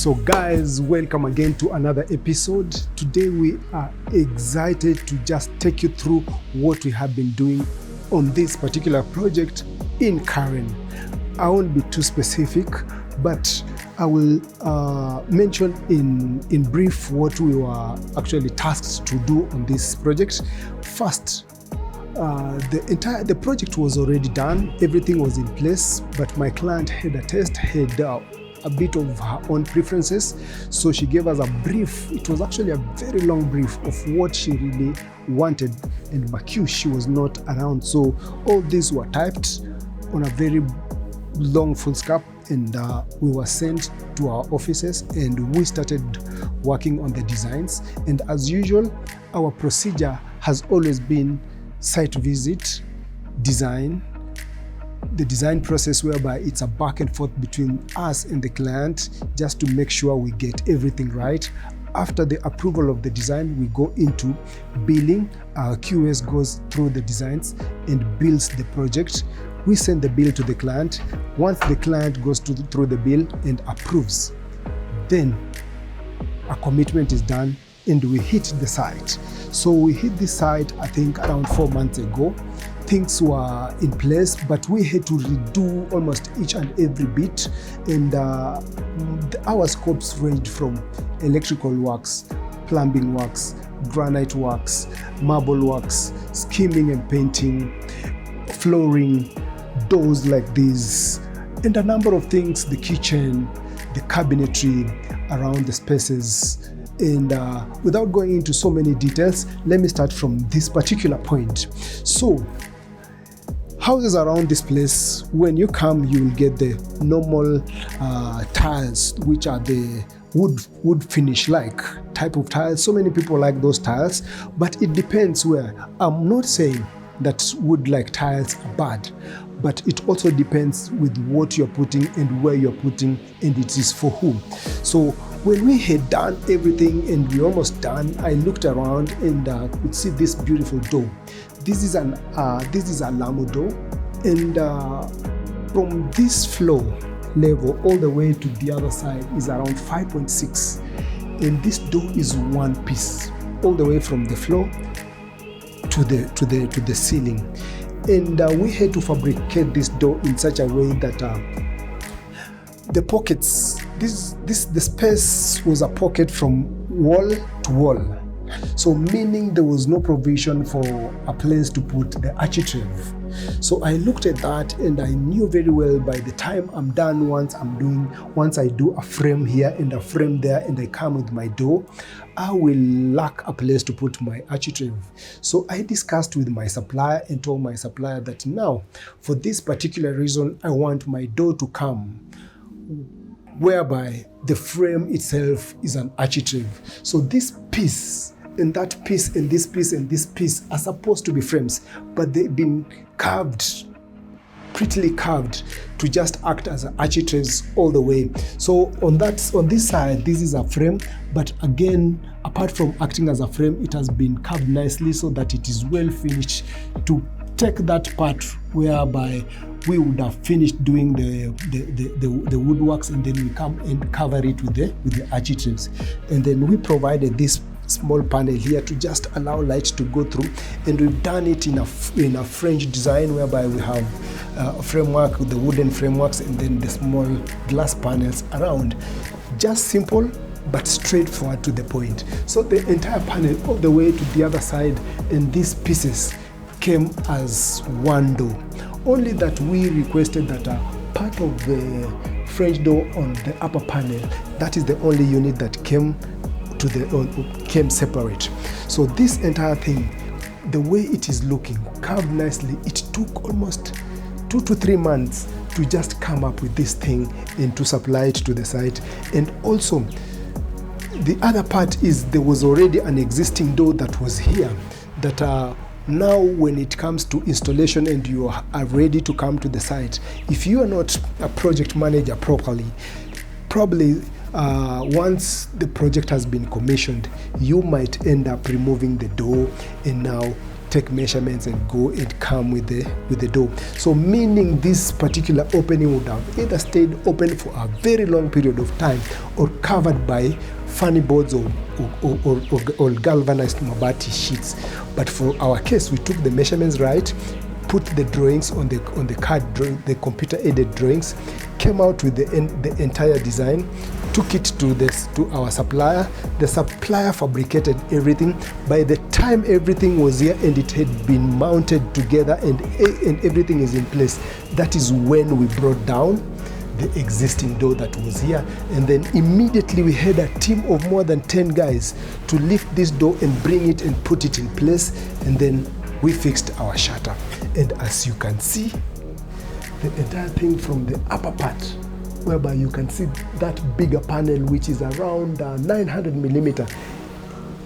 So guys, welcome again to another episode. Today we are excited to just take you through what we have been doing on this particular project in Karen. I won't be too specific, but I will mention in brief what we were actually tasked to do on this project. First, the project was already done, everything was in place, but my client had a bit of her own preferences, so she gave us a brief. It was actually a very long brief of what she really wanted, and Makiu, she was not around, so all these were typed on a very long foolscap, and we were sent to our offices and we started working on the designs. And as usual, our procedure has always been site visit, design, the design process, whereby it's a back and forth between us and the client just to make sure we get everything right. After the approval of the design, we go into billing. Our QS goes through the designs and builds the project. We send the bill to the client. Once the client goes through the bill and approves, then a commitment is done and we hit the site. So we hit the site, I think around 4 months ago. Things were in place, but we had to redo almost each and every bit, and our scopes range from electrical works, plumbing works, granite works, marble works, skimming and painting, flooring, doors like this, and a number of things, the kitchen, the cabinetry around the spaces. And without going into so many details, let me start from this particular point. So houses around this place, when you come, you will get the normal tiles, which are the wood finish like type of tiles. So many people like those tiles, but it depends where. I'm not saying that wood like tiles are bad, but it also depends with what you're putting and where you're putting, and it is for whom. So when we had done everything and we almost done, I looked around and could see this beautiful door. This is a Lamo door, and from this floor level all the way to the other side is around 5.6, and this door is one piece all the way from the floor to the ceiling. And we had to fabricate this door in such a way that the pockets, the space was a pocket from wall to wall. So meaning there was no provision for a place to put the architrave. So I looked at that and I knew very well by the time I'm done, once I do a frame here and a frame there and I come with my door, I will lack a place to put my architrave. So I discussed with my supplier and told my supplier that now, for this particular reason, I want my door to come whereby the frame itself is an architrave. So this piece and that piece and this piece and this piece are supposed to be frames, but they've been carved, prettily carved, to just act as architraves all the way. So on this side, this is a frame, but again, apart from acting as a frame, it has been carved nicely so that it is well finished to take that part whereby we would have finished doing the woodworks, and then we come and cover it with the architraves. And then we provided this small panel here to just allow light to go through, and we've done it in a French design whereby we have a framework with the wooden frameworks and then the small glass panels around. Just simple but straightforward to the point. So the entire panel all the way to the other side, and these pieces came as one door. Only that we requested that part of the French door on the upper panel, that is the only unit that came separate. So this entire thing, the way it is looking, carved nicely, it took almost 2 to 3 months to just come up with this thing and to supply it to the site. And also, the other part is there was already an existing door that was here that now when it comes to installation and you are ready to come to the site, if you are not a project manager properly, probably once the project has been commissioned, you might end up removing the door and now take measurements and go and come with the door. So meaning this particular opening would have either stayed open for a very long period of time or covered by funny boards or galvanized mabati sheets. But for our case, we took the measurements right, put the drawings on the card drawing, the computer aided drawings, came out with the entire design, took it to our supplier. The supplier fabricated everything. By the time everything was here and it had been mounted together and everything is in place, that is when we brought down the existing door that was here. And then immediately we had a team of more than 10 guys to lift this door and bring it and put it in place. And then we fixed our shutter. And as you can see, the entire thing from the upper part, whereby you can see that bigger panel, which is around 900 millimeter,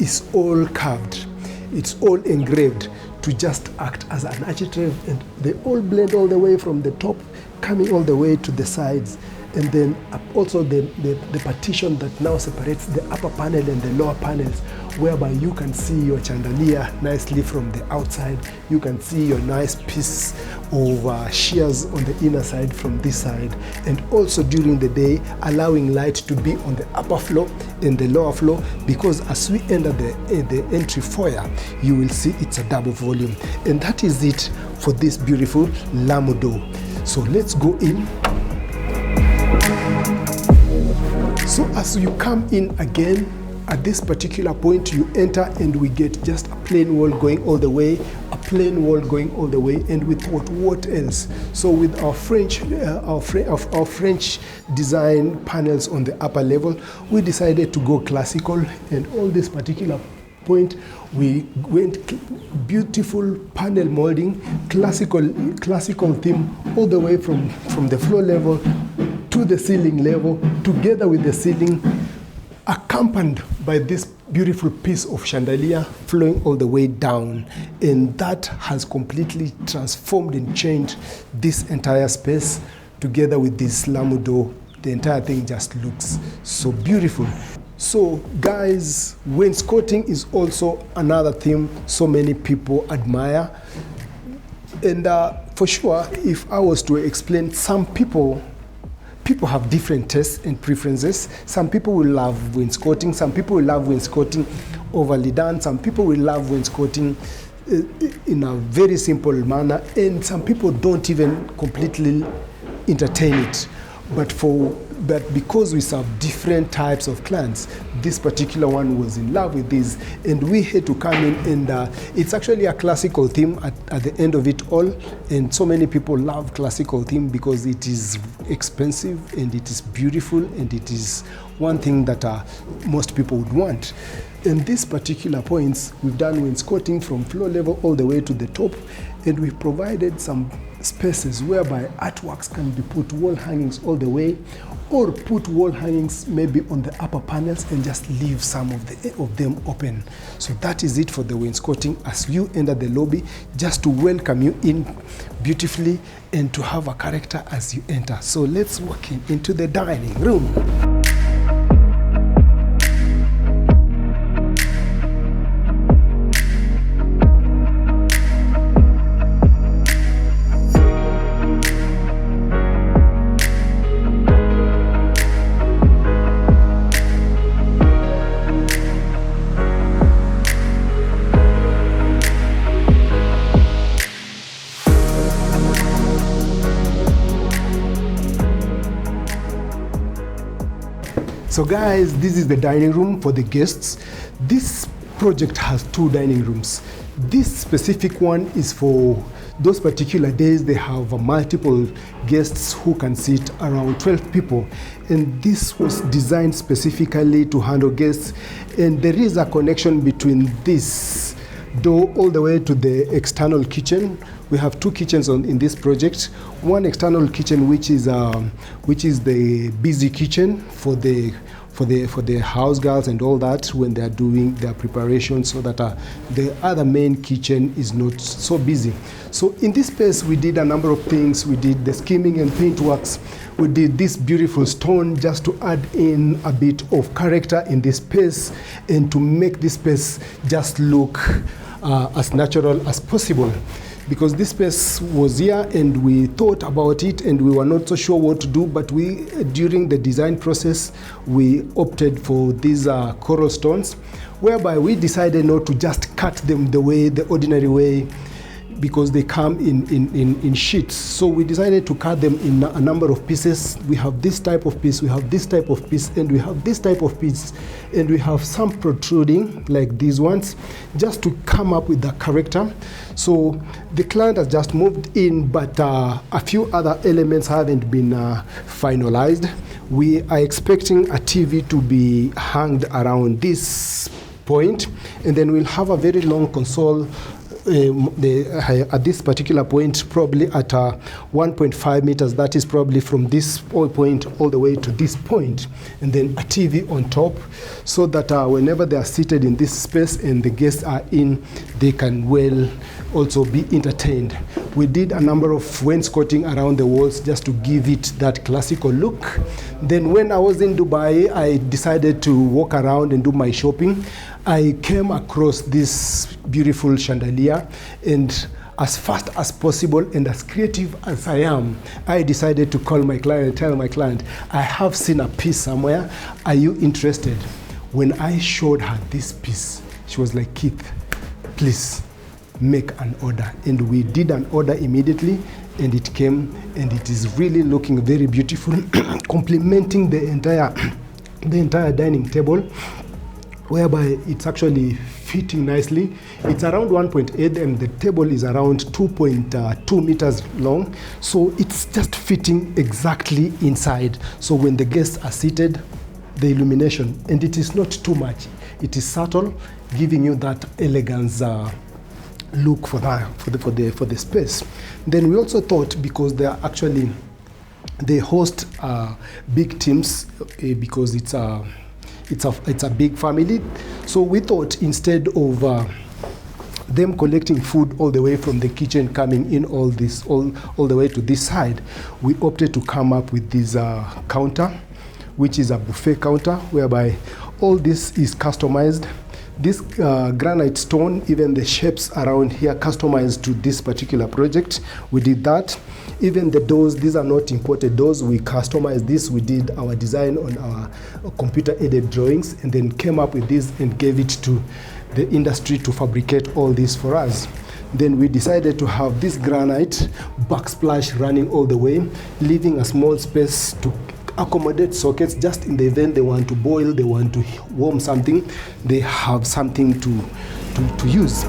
is all carved. It's all engraved to just act as an architrave, and they all blend all the way from the top, coming all the way to the sides. And then also the partition that now separates the upper panel and the lower panels, whereby you can see your chandelier nicely from the outside. You can see your nice piece of shears on the inner side from this side. And also during the day, allowing light to be on the upper floor and the lower floor, because as we enter the entry foyer, you will see it's a double volume. And that is it for this beautiful Lamu door. So let's go in. So as you come in again, at this particular point you enter and we get just a plain wall going all the way, a plain wall going all the way, and with what else? So with our French design panels on the upper level, we decided to go classical, and all this particular point we went beautiful panel molding, classical theme all the way from the floor level to the ceiling level, together with the ceiling, accompanied by this beautiful piece of chandelier flowing all the way down. And that has completely transformed and changed this entire space. Together with this Lamu door, the entire thing just looks so beautiful. So guys, wainscoting is also another theme so many people admire. And for sure, if I was to explain, some people have different tastes and preferences. Some people will love wainscoting, some people will love wainscoting overly done, some people will love wainscoting in a very simple manner, and some people don't even completely entertain it. But because we serve different types of clients, this particular one was in love with this, and we had to come in, and it's actually a classical theme at the end of it all. And so many people love classical theme because it is expensive and it is beautiful, and it is one thing that most people would want. In these particular points, we've done wainscoting from floor level all the way to the top, and we've provided some spaces whereby artworks can be put, wall hangings all the way, or put wall hangings maybe on the upper panels and just leave some of them open. So that is it for the wainscoting as you enter the lobby, just to welcome you in beautifully and to have a character as you enter. So let's walk into the dining room. So guys, this is the dining room for the guests. This project has 2 dining rooms. This specific one is for those particular days they have multiple guests who can sit around 12 people. And this was designed specifically to handle guests. And there is a connection between this door all the way to the external kitchen, We have two kitchens in this project. One external kitchen, which is the busy kitchen for the house girls and all that when they are doing their preparation, so that the other main kitchen is not so busy. So in this space we did a number of things. We did the skimming and paint works. We did this beautiful stone just to add in a bit of character in this space and to make this space just look as natural as possible. Because this space was here and we thought about it and we were not so sure what to do, but during the design process, we opted for these coral stones, whereby we decided not to just cut them the ordinary way, because they come in sheets. So we decided to cut them in a number of pieces. We have this type of piece, we have this type of piece, and we have this type of piece, and we have some protruding like these ones, just to come up with the character. So the client has just moved in, but a few other elements haven't been finalized. We are expecting a TV to be hung around this point, and then we'll have a very long console at this particular point, probably at 1.5 meters. That is probably from this point all the way to this point, and then a TV on top, so that whenever they are seated in this space and the guests are in, they can well also be entertained. We did a number of wainscoting around the walls just to give it that classical look. Then when I was in Dubai, I decided to walk around and do my shopping. I came across this beautiful chandelier, and as fast as possible and as creative as I am, I decided to call my client and tell my client, I have seen a piece somewhere, are you interested? When I showed her this piece, she was like, Keith, please make an order. And we did an order immediately, and it came, and it is really looking very beautiful, complementing the entire dining table, whereby it's actually fitting nicely. It's around 1.8 and the table is around 2.2 meters long. So it's just fitting exactly inside. So when the guests are seated, the illumination, and it is not too much. It is subtle, giving you that elegance look for the space. Then we also thought, because they host big teams, because it's a big family. So we thought, instead of them collecting food all the way from the kitchen, coming in all the way to this side, we opted to come up with this counter, which is a buffet counter, whereby all this is customized. This granite stone, even the shapes around here, customized to this particular project. We did that. Even the doors, these are not imported doors. We customized this. We did our design on our computer-aided drawings, and then came up with this and gave it to the industry to fabricate all this for us. Then we decided to have this granite backsplash running all the way, leaving a small space to accommodate sockets, just in the event they want to boil, they want to warm something, they have something to use.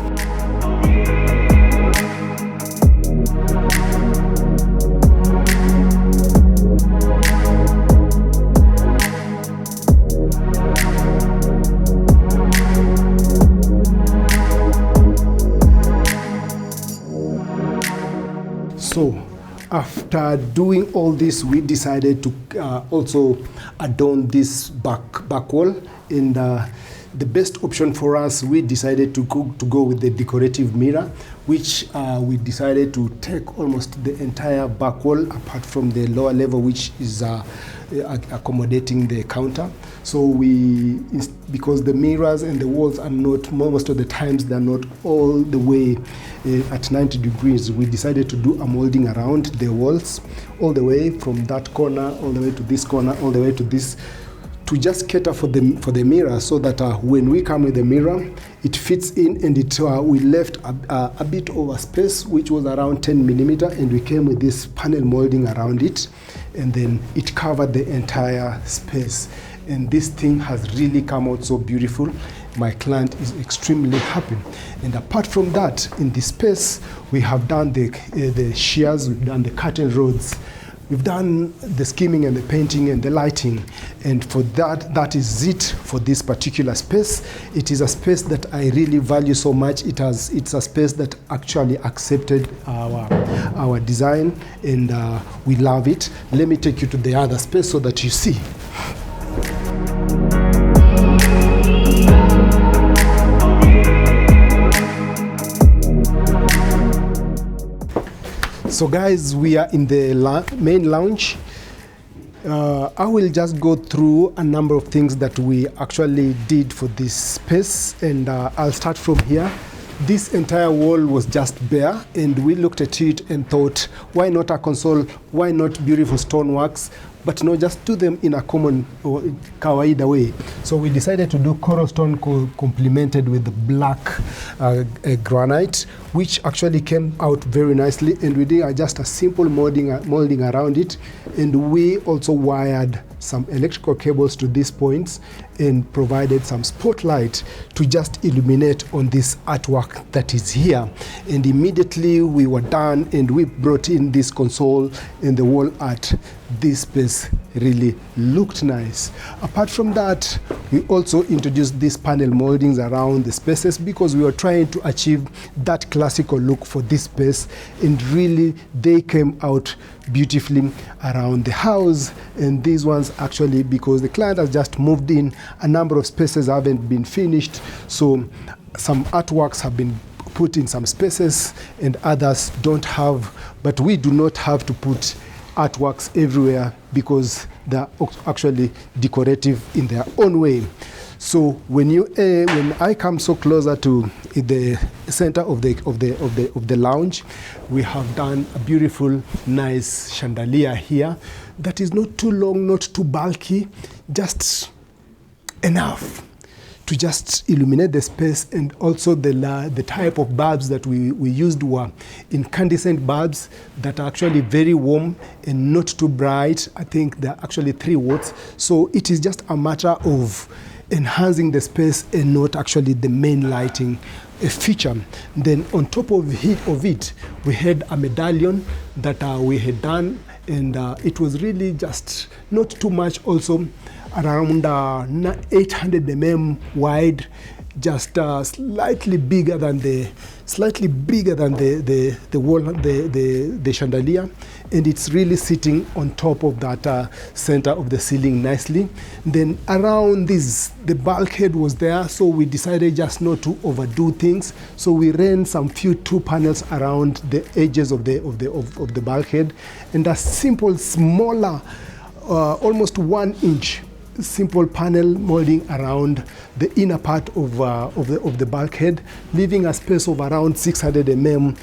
So after doing all this, we decided to also adorn this back wall. And the best option for us, we decided to go with the decorative mirror, which we decided to take almost the entire back wall, apart from the lower level, which is accommodating the counter. So because the mirrors and the walls are not, most of the times they're not all the way at 90 degrees, we decided to do a molding around the walls, all the way from that corner, all the way to this corner, all the way to this, to just cater for the mirror, so that when we come with the mirror, it fits in, and we left a bit of a space, which was around 10 millimeter, and we came with this panel molding around it, and then it covered the entire space. And this thing has really come out so beautiful. My client is extremely happy. And apart from that, in this space, we have done the shears, we've done the curtain rods, we've done the skimming and the painting and the lighting, and for that is it for this particular space. It is a space that I really value so much. It's a space that actually accepted our design, and we love it. Let me take you to the other space so that you see. So guys, we are in the main lounge. I will just go through a number of things that we actually did for this space, and I'll start from here. This entire wall was just bare, and we looked at it and thought, why not a console? Why not beautiful stoneworks? But no, just do them in a common or kawaida way. So we decided to do coral stone complemented with black granite, which actually came out very nicely. And we did just a simple molding around it. And we also wired some electrical cables to these points and provided some spotlight to just illuminate on this artwork that is here. And immediately we were done, and we brought in this console and the wall art. This space really looked nice. Apart from that, we also introduced these panel moldings around the spaces because we were trying to achieve that classical look for this space, and really they came out beautifully around the house. And these ones actually, because the client has just moved in, a number of spaces haven't been finished, so some artworks have been put in some spaces and others don't have. But we do not have to put artworks everywhere because they're actually decorative in their own way. So when I come so closer to the center of the lounge, we have done a beautiful, nice chandelier here that is not too long, not too bulky, just enough to just illuminate the space. And also the type of bulbs that we used were incandescent bulbs that are actually very warm and not too bright. I think they're actually 3 watts. So it is just a matter of enhancing the space and not actually the main lighting feature. Then on top of it, we had a medallion that we had done, and it was really just not too much, also around 800 mm wide, just slightly bigger than the wall, the chandelier, and it's really sitting on top of that center of the ceiling nicely. Then around this, the bulkhead was there, so we decided just not to overdo things. So we ran some few 2 panels around the edges of the bulkhead, and a simple, smaller, almost 1 inch simple panel molding around the inner part of the bulkhead, leaving a space of around 600 mm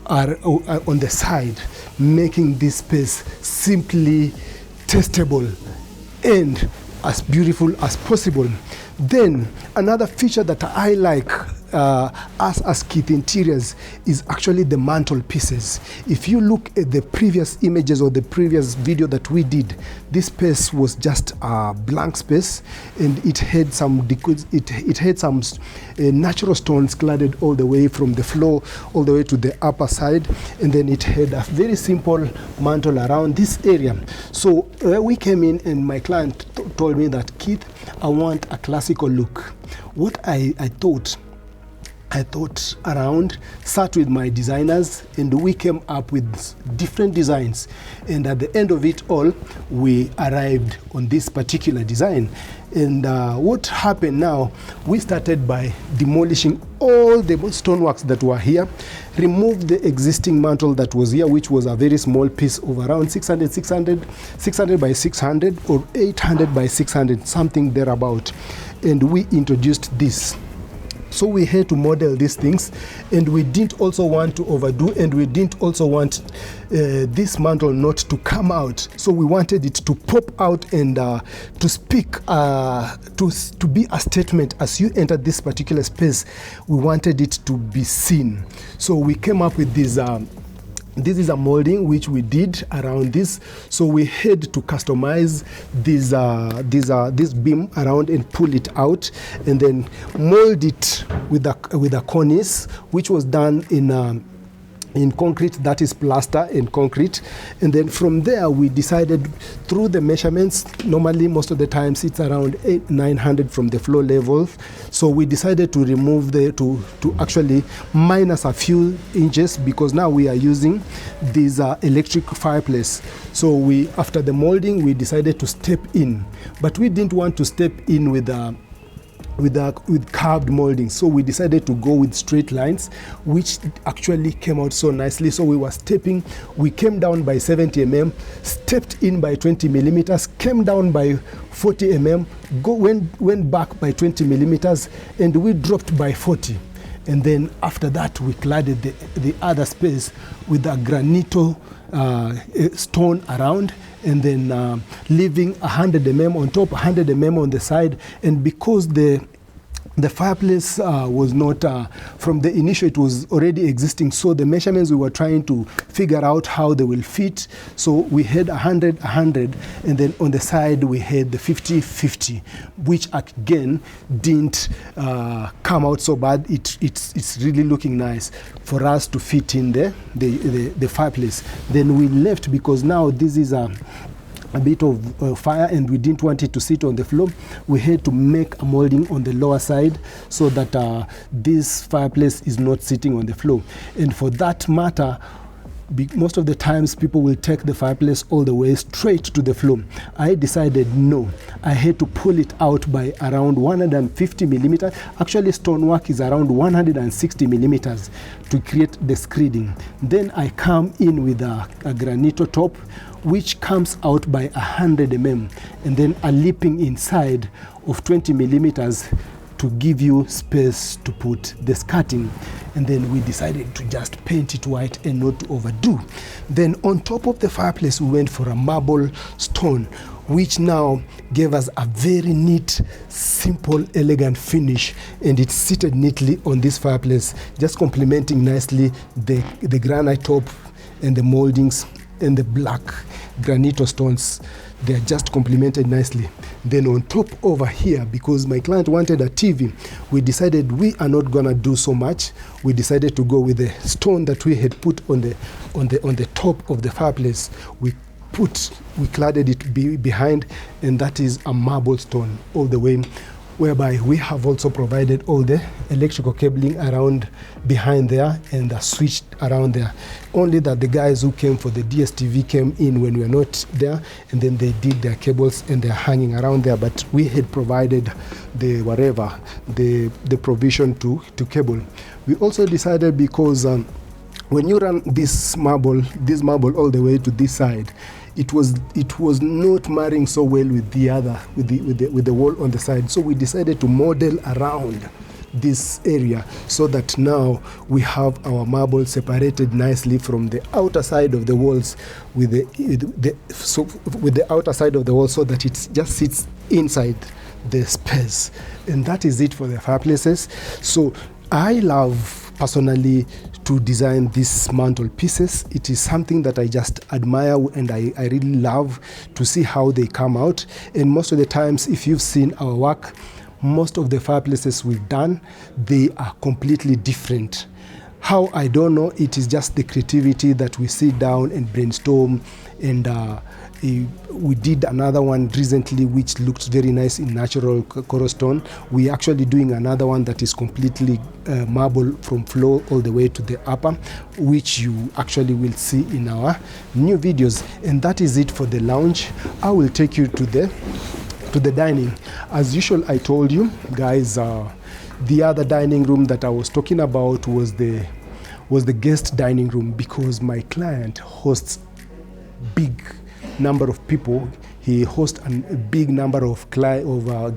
on the side, making this space simply testable and as beautiful as possible. Then another feature that I like us as kthinteriorz is actually the mantle pieces. If you look at the previous images or the previous video that we did, this space was just a blank space, and it had some natural stones cladded all the way from the floor all the way to the upper side, and then it had a very simple mantle around this area. So we came in, and my client told me that, Keith, I want a classical look. What I thought around, sat with my designers, and we came up with different designs, and at the end of it all, we arrived on this particular design. And what happened now, we started by demolishing all the stoneworks that were here, removed the existing mantle that was here, which was a very small piece of around 600 by 600 or 800 by 600, something thereabout, and we introduced this. So we had to model these things, and we didn't also want to overdo, and we didn't also want this mantle not to come out. So we wanted it to pop out and to speak, to be a statement as you enter this particular space. We wanted it to be seen. So we came up with this. This is a molding which we did around this, so we had to customize this beam around and pull it out, and then mold it with a cornice, which was done in in concrete, that is plaster and concrete. And then from there we decided through the measurements, normally most of the times it's around 900 from the floor level, so we decided to remove to actually minus a few inches, because now we are using this electric fireplace. So we, after the molding, we decided to step in, but we didn't want to step in with curved molding, so we decided to go with straight lines, which actually came out so nicely. So we were stepping, we came down by 70 mm, stepped in by 20 millimeters, came down by 40 mm, went back by 20 millimeters, and we dropped by 40. And then after that we cladded the other space with a granito stone around, and then leaving 100 mm on top, 100 mm on the side. And because the fireplace was not, from the initial it was already existing, so the measurements we were trying to figure out how they will fit. So we had 100, 100, and then on the side we had the 50, 50, which again didn't come out so bad. It's really looking nice for us to fit in the fireplace. Then we left, because now this is a bit of fire and we didn't want it to sit on the floor. We had to make a molding on the lower side so that this fireplace is not sitting on the floor. And for that matter, most of the times people will take the fireplace all the way straight to the floor. I decided no, I had to pull it out by around 150 millimeters. Actually, stonework is around 160 millimeters to create the screeding. Then I come in with a granito top, which comes out by 100 mm, and then a lipping inside of 20 millimeters to give you space to put the skirting. And then we decided to just paint it white and not to overdo. Then on top of the fireplace we went for a marble stone, which now gave us a very neat, simple, elegant finish, and it's seated neatly on this fireplace, just complementing nicely the granite top and the moldings and the black granito stones. They are just complemented nicely. Then on top over here, because my client wanted a TV, we decided we are not gonna do so much. We decided to go with the stone that we had put on the top of the fireplace. We cladded it behind, and that is a marble stone all the way, whereby we have also provided all the electrical cabling around behind there and the switch around there. Only that the guys who came for the DSTV came in when we were not there, and then they did their cables and they're hanging around there, but we had provided the provision to cable. We also decided, because when you run this marble all the way to this side, it was not marrying so well with the wall on the side. So we decided to model around this area so that now we have our marble separated nicely from the outer side of the walls with the outer side of the wall, so that it just sits inside the space. And that is it for the fireplaces. So I love personally to design these mantle pieces. It is something that I just admire, and I really love to see how they come out. And most of the times, if you've seen our work, most of the fireplaces we've done, they are completely different. How, I don't know. It is just the creativity that we sit down and brainstorm. And we did another one recently which looked very nice in natural coral stone. We're actually doing another one that is completely marble from floor all the way to the upper, which you actually will see in our new videos. And that is it for the lounge. I will take you to the dining. As usual, I told you guys, the other dining room that I was talking about was the guest dining room, because my client hosts big number of people. He hosts a big number of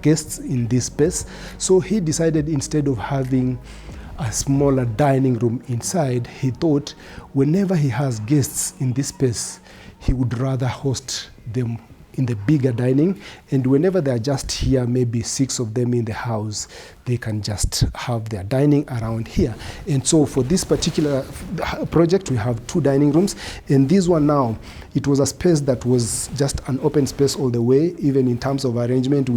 guests in this space. So he decided, instead of having a smaller dining room inside, he thought whenever he has guests in this space, he would rather host them in the bigger dining. And whenever they are just here, maybe 6 of them in the house, they can just have their dining around here. And so for this particular project, we have 2 dining rooms. And this one now, it was a space that was just an open space all the way. Even in terms of arrangement,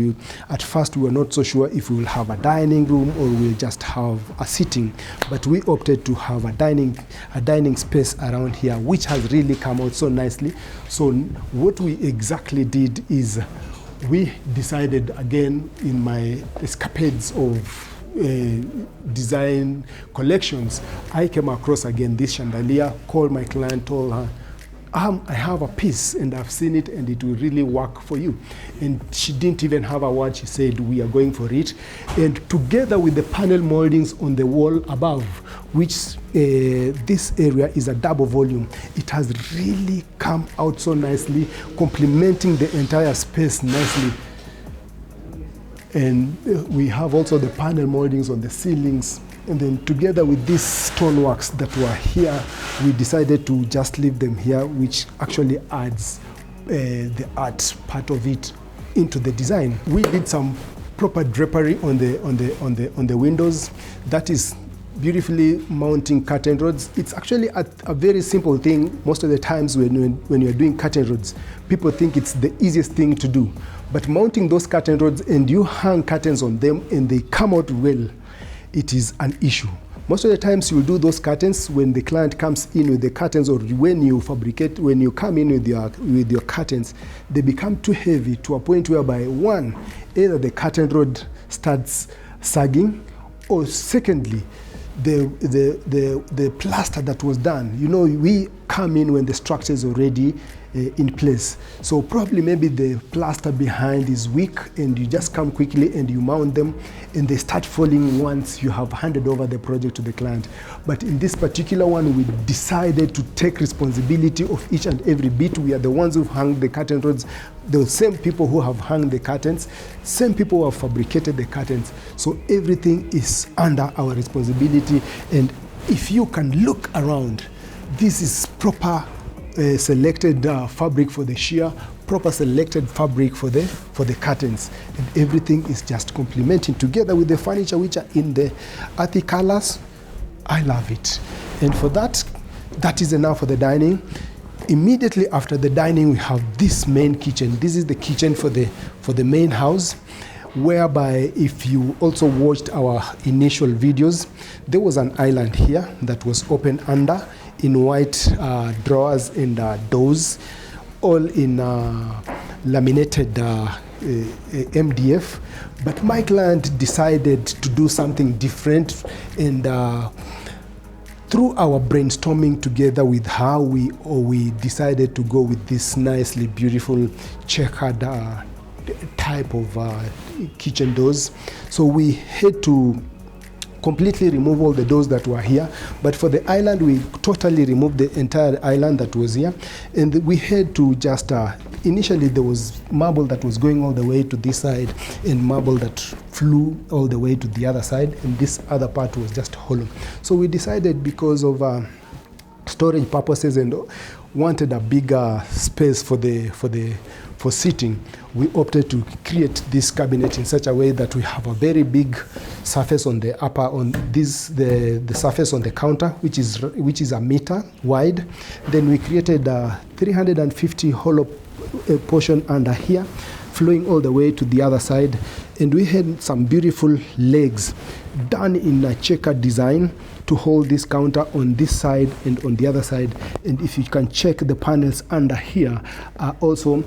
at first we were not so sure if we will have a dining room or we'll just have a sitting. But we opted to have a dining space around here, which has really come out so nicely. So what we exactly did is we decided, again, in my escapades of design collections, I came across again this chandelier, called my client, told her, I have a piece and I've seen it and it will really work for you. And she didn't even have a word. She said, we are going for it. And together with the panel moldings on the wall above, which this area is a double volume, it has really come out so nicely, complementing the entire space nicely. And we have also the panel moldings on the ceilings. And then together with these stoneworks that were here, we decided to just leave them here, which actually adds the art part of it into the design. We did some proper drapery on the windows. That is beautifully mounting curtain rods. It's actually a very simple thing. Most of the times when you're doing curtain rods, people think it's the easiest thing to do. But mounting those curtain rods and you hang curtains on them and they come out well, it is an issue. Most of the times you'll do those curtains when the client comes in with the curtains, or when you come in with your curtains, they become too heavy to a point whereby, one, either the curtain rod starts sagging, or secondly, the plaster that was done. You know, we come in when the structure is already in place. So probably maybe the plaster behind is weak and you just come quickly and you mount them and they start falling once you have handed over the project to the client. But in this particular one, we decided to take responsibility of each and every bit. We are the ones who hung the curtain rods, the same people who have hung the curtains, same people who have fabricated the curtains. So everything is under our responsibility. And if you can look around, this is proper selected fabric for the sheer, proper selected fabric for the curtains, and everything is just complementing together with the furniture, which are in the earthy colors. I love it. And for that is enough for the dining. Immediately after the dining, we have this main kitchen. This is the kitchen for the main house, whereby if you also watched our initial videos, there was an island here that was open under in white drawers and doors, all in laminated MDF. But my client decided to do something different, and through our brainstorming together with her, we decided to go with this nicely beautiful checkered type of kitchen doors. So we had to completely remove all the doors that were here, but for the island we totally removed the entire island that was here, and we had to just initially there was marble that was going all the way to this side and marble that flew all the way to the other side, and this other part was just hollow. So we decided, because of storage purposes and wanted a bigger space for sitting, we opted to create this cabinet in such a way that we have a very big surface on the the surface on the counter, which is a meter wide. Then we created a 350 hollow portion under here, flowing all the way to the other side, and we had some beautiful legs done in a checkered design to hold this counter on this side and on the other side. And if you can check, the panels under here are also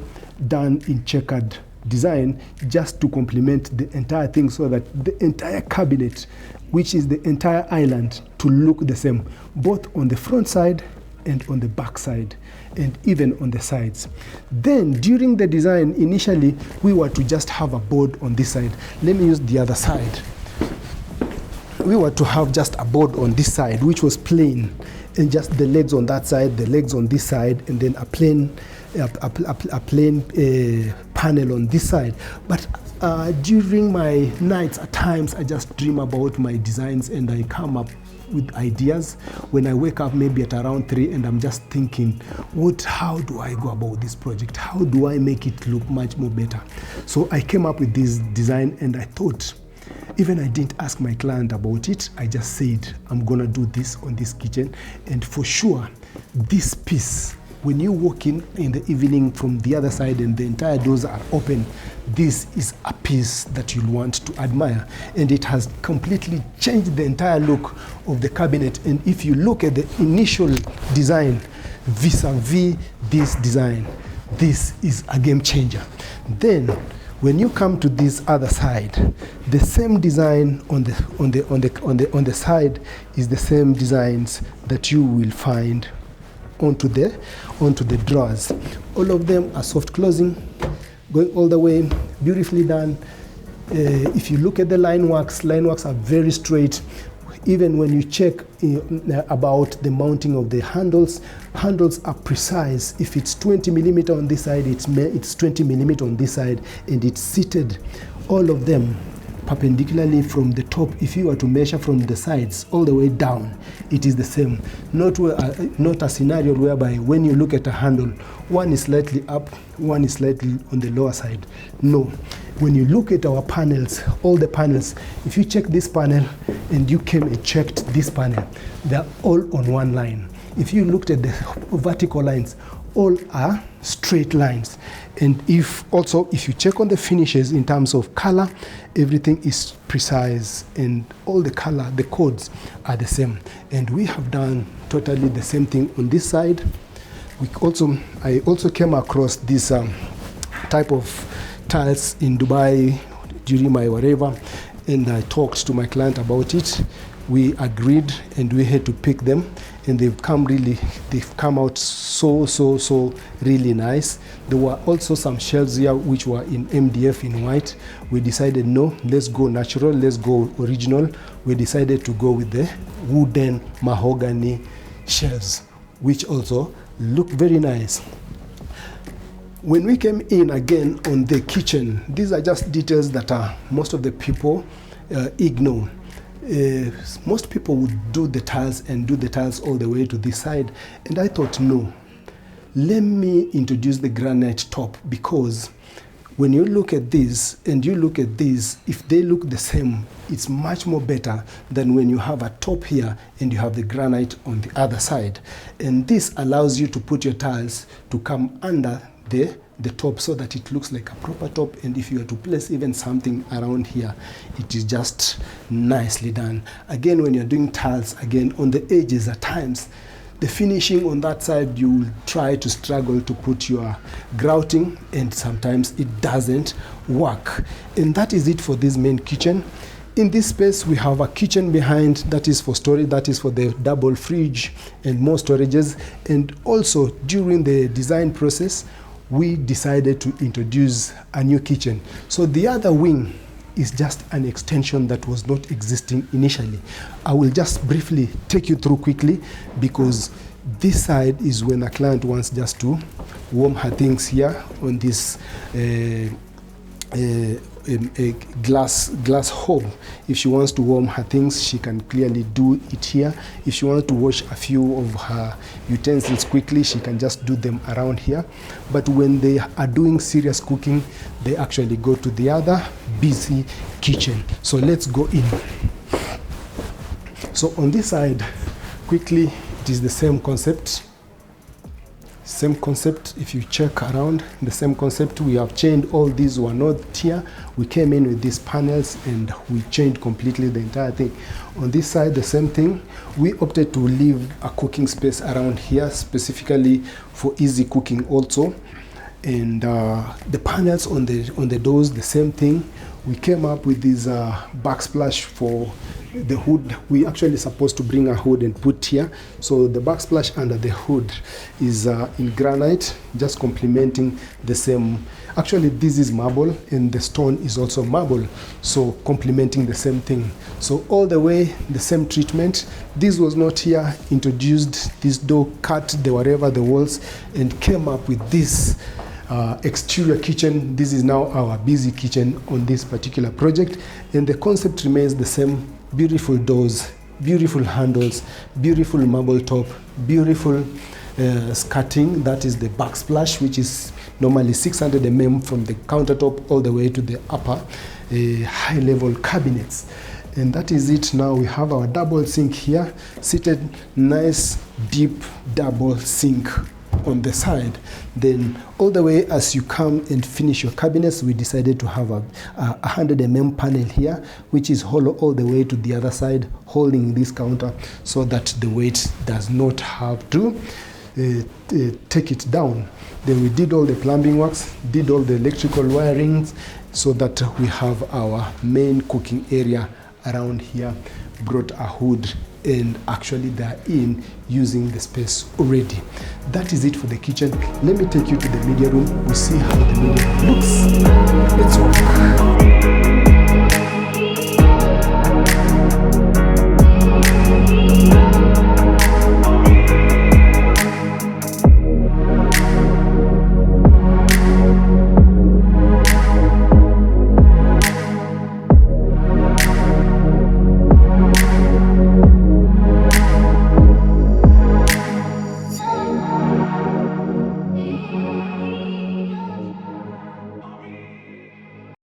done in checkered design, just to complement the entire thing, so that the entire cabinet, which is the entire island, to look the same, both on the front side and on the back side, and even on the sides. Then during the design, initially we were to just have a board on this side. Let me use the other side. We were to have just a board on this side, which was plain, and just the legs on that side, the legs on this side, and then a plain panel on this side. But during my nights, at times I just dream about my designs and I come up with ideas. When I wake up maybe at around 3 and I'm just thinking, how do I go about this project? How do I make it look much more better? So I came up with this design, and I thought Even I didn't ask my client about it. I just said, I'm gonna do this on this kitchen. And for sure, this piece, when you walk in the evening from the other side and the entire doors are open, this is a piece that you'll want to admire. And it has completely changed the entire look of the cabinet. And if you look at the initial design vis-a-vis this design, this is a game changer. Then, when you come to this other side, the same design on the side is the same designs that you will find onto the drawers. All of them are soft closing, going all the way, beautifully done. If you look at the line works are very straight. Even when you check about the mounting of the handles are precise. If it's 20 millimeter on this side, it's 20 millimeter on this side, and it's seated, all of them perpendicularly from the top. If you were to measure from the sides all the way down, it is the same. Not a scenario whereby when you look at a handle, one is slightly up, one is slightly on the lower side. No. When you look at our panels, all the panels, if you check this panel and you came and checked this panel, they're all on one line. If you looked at the vertical lines, all are straight lines. And if you check on the finishes in terms of color, everything is precise, and all the color, the codes are the same. And we have done totally the same thing on this side. I also came across this type of tiles in Dubai during my whatever, and I talked to my client about it. We agreed and we had to pick them, and they've come out so really nice. There were also some shelves here which were in MDF in white. We decided, no, let's go natural, let's go original. We decided to go with the wooden mahogany shelves, which also look very nice. When we came in again on the kitchen, these are just details that most of the people ignore. Most people would do the tiles all the way to this side, and I thought, no, let me introduce the granite top, because when you look at this and you look at this, if they look the same, it's much more better than when you have a top here and you have the granite on the other side. And this allows you to put your tiles to come under the top so that it looks like a proper top. And if you were to place even something around here, it is just nicely done. Again, when you're doing tiles, again on the edges at times, the finishing on that side, you will try to struggle to put your grouting, and sometimes it doesn't work. And that is it for this main kitchen. In this space, we have a kitchen behind that is for storage, that is for the double fridge and more storages. And also during the design process, we decided to introduce a new kitchen. So the other wing is just an extension that was not existing initially. I will just briefly take you through quickly, because this side is when a client wants just to warm her things here on this a glass hob. If she wants to warm her things, she can clearly do it here. If she wants to wash a few of her utensils quickly, she can just do them around here. But when they are doing serious cooking, they actually go to the other busy kitchen. So let's go in. So on this side, quickly, it is the same concept. Same concept. If you check around, the same concept. We have changed all these were not here. We came in with these panels and we changed completely the entire thing. On this side, the same thing. We opted to leave a cooking space around here specifically for easy cooking also. And the panels on the doors, the same thing. We came up with this backsplash for the hood. We actually supposed to bring a hood and put here. So the backsplash under the hood is in granite, just complementing the same. Actually, this is marble and the stone is also marble, so complementing the same thing. So all the way, the same treatment. This was not here, introduced this door, cut the whatever the walls, and came up with this exterior kitchen. This is now our busy kitchen on this particular project, and the concept remains the same. Beautiful doors, beautiful handles, beautiful marble top, beautiful skirting, that is the backsplash, which is normally 600 mm from the countertop all the way to the upper high level cabinets. And that is it. Now we have our double sink here, seated, nice deep double sink on the side. Then all the way as you come and finish your cabinets, we decided to have a 100 mm panel here, which is hollow all the way to the other side, holding this counter so that the weight does not have to take it down. Then we did all the plumbing works, did all the electrical wirings, so that we have our main cooking area around here, brought a hood, and actually they're in using the space already. That is it for the kitchen. Let me take you to the media room. We see how the media room looks. Let's walk.